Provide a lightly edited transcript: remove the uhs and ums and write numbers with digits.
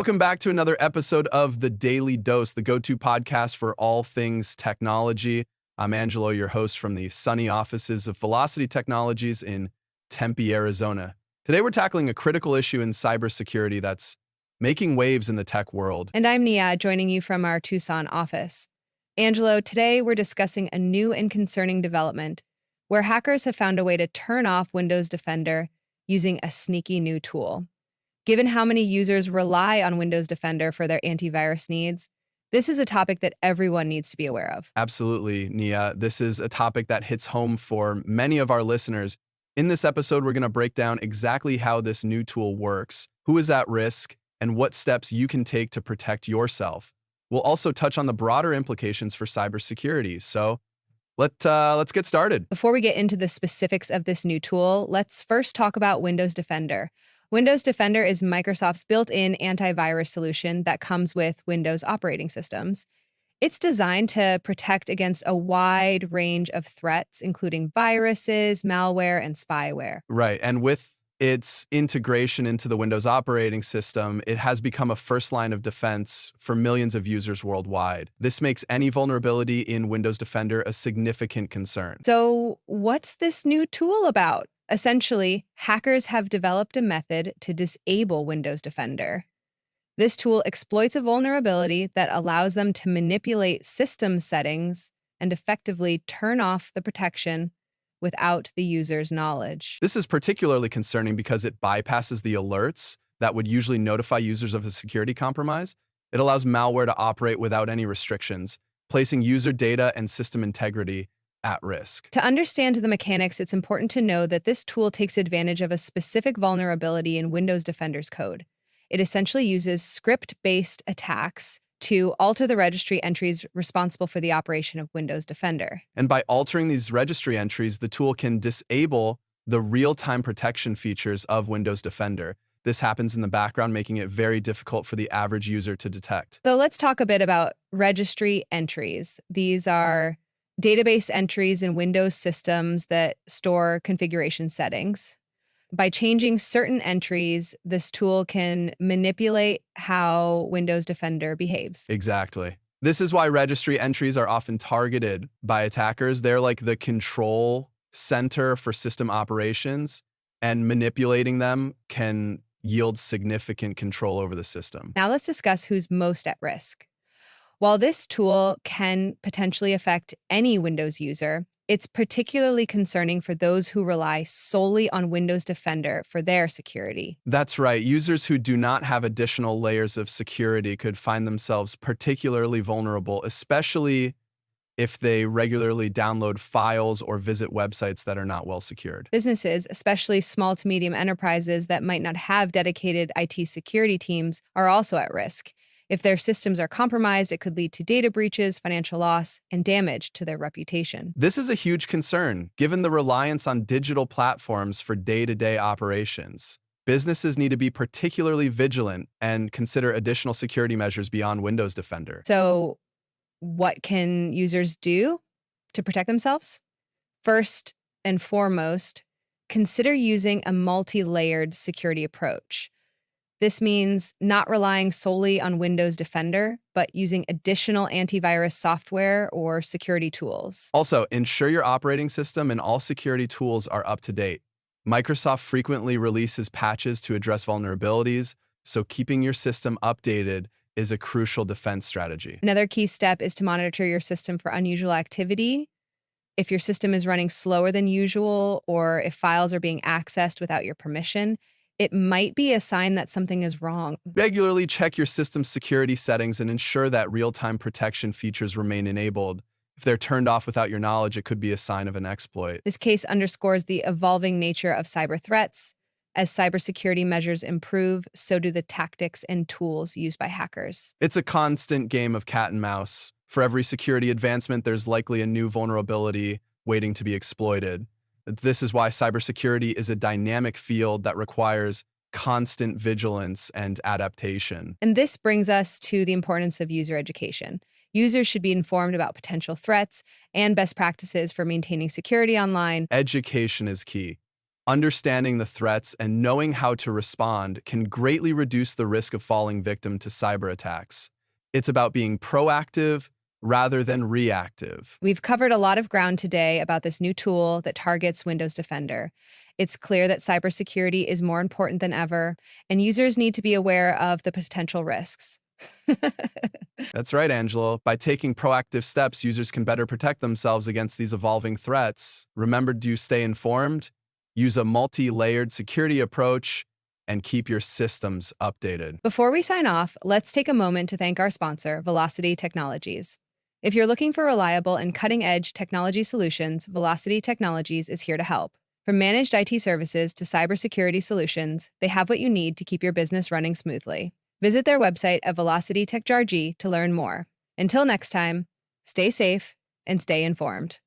Welcome back to another episode of The Daily Dose, the go-to podcast for all things technology. I'm Angelo, your host from the sunny offices of Velocity Technologies in Tempe, Arizona. Today we're tackling a critical issue in cybersecurity that's making waves in the tech world. And I'm Nia, joining you from our Tucson office. Angelo, today we're discussing a new and concerning development where hackers have found a way to turn off Windows Defender using a sneaky new tool. Given how many users rely on Windows Defender for their antivirus needs, this is a topic that everyone needs to be aware of. Absolutely, Nia. This is a topic that hits home for many of our listeners. In this episode, we're going to break down exactly how this new tool works, who is at risk, and what steps you can take to protect yourself. We'll also touch on the broader implications for cybersecurity. So let's get started. Before we get into the specifics of this new tool, let's first talk about Windows Defender. Windows Defender is Microsoft's built-in antivirus solution that comes with Windows operating systems. It's designed to protect against a wide range of threats, including viruses, malware, and spyware. Right, and with its integration into the Windows operating system, it has become a first line of defense for millions of users worldwide. This makes any vulnerability in Windows Defender a significant concern. So, what's this new tool about? Essentially, hackers have developed a method to disable Windows Defender. This tool exploits a vulnerability that allows them to manipulate system settings and effectively turn off the protection without the user's knowledge. This is particularly concerning because it bypasses the alerts that would usually notify users of a security compromise. It allows malware to operate without any restrictions, placing user data and system integrity at risk. To understand the mechanics, it's important to know that this tool takes advantage of a specific vulnerability in Windows Defender's code. It essentially uses script-based attacks to alter the registry entries responsible for the operation of Windows Defender. And by altering these registry entries, the tool can disable the real-time protection features of Windows Defender. This happens in the background, making it very difficult for the average user to detect. So let's talk a bit about registry entries. These are database entries in Windows systems that store configuration settings. By changing certain entries, this tool can manipulate how Windows Defender behaves. Exactly. This is why registry entries are often targeted by attackers. They're like the control center for system operations, and manipulating them can yield significant control over the system. Now let's discuss who's most at risk. While this tool can potentially affect any Windows user, it's particularly concerning for those who rely solely on Windows Defender for their security. That's right. Users who do not have additional layers of security could find themselves particularly vulnerable, especially if they regularly download files or visit websites that are not well secured. Businesses, especially small to medium enterprises that might not have dedicated IT security teams, are also at risk. If their systems are compromised, it could lead to data breaches, financial loss, and damage to their reputation. This is a huge concern, given the reliance on digital platforms for day-to-day operations. Businesses need to be particularly vigilant and consider additional security measures beyond Windows Defender. So, what can users do to protect themselves? First and foremost, consider using a multi-layered security approach. This means not relying solely on Windows Defender, but using additional antivirus software or security tools. Also, ensure your operating system and all security tools are up to date. Microsoft frequently releases patches to address vulnerabilities, so keeping your system updated is a crucial defense strategy. Another key step is to monitor your system for unusual activity. If your system is running slower than usual, or if files are being accessed without your permission, it might be a sign that something is wrong. Regularly check your system's security settings and ensure that real-time protection features remain enabled. If they're turned off without your knowledge, it could be a sign of an exploit. This case underscores the evolving nature of cyber threats. As cybersecurity measures improve, so do the tactics and tools used by hackers. It's a constant game of cat and mouse. For every security advancement, there's likely a new vulnerability waiting to be exploited. This is why cybersecurity is a dynamic field that requires constant vigilance and adaptation. And this brings us to the importance of user education. Users should be informed about potential threats and best practices for maintaining security online. Education is key. Understanding the threats and knowing how to respond can greatly reduce the risk of falling victim to cyber attacks. It's about being proactive rather than reactive. We've covered a lot of ground today about this new tool that targets Windows Defender. It's clear that cybersecurity is more important than ever, and users need to be aware of the potential risks. That's right, Angelo. By taking proactive steps, users can better protect themselves against these evolving threats. Remember to stay informed, use a multi-layered security approach, and keep your systems updated. Before we sign off, let's take a moment to thank our sponsor, Velocity Technologies. If you're looking for reliable and cutting-edge technology solutions, Velocity Technologies is here to help. From managed IT services to cybersecurity solutions, they have what you need to keep your business running smoothly. Visit their website at velocitytechnj to learn more. Until next time, stay safe and stay informed.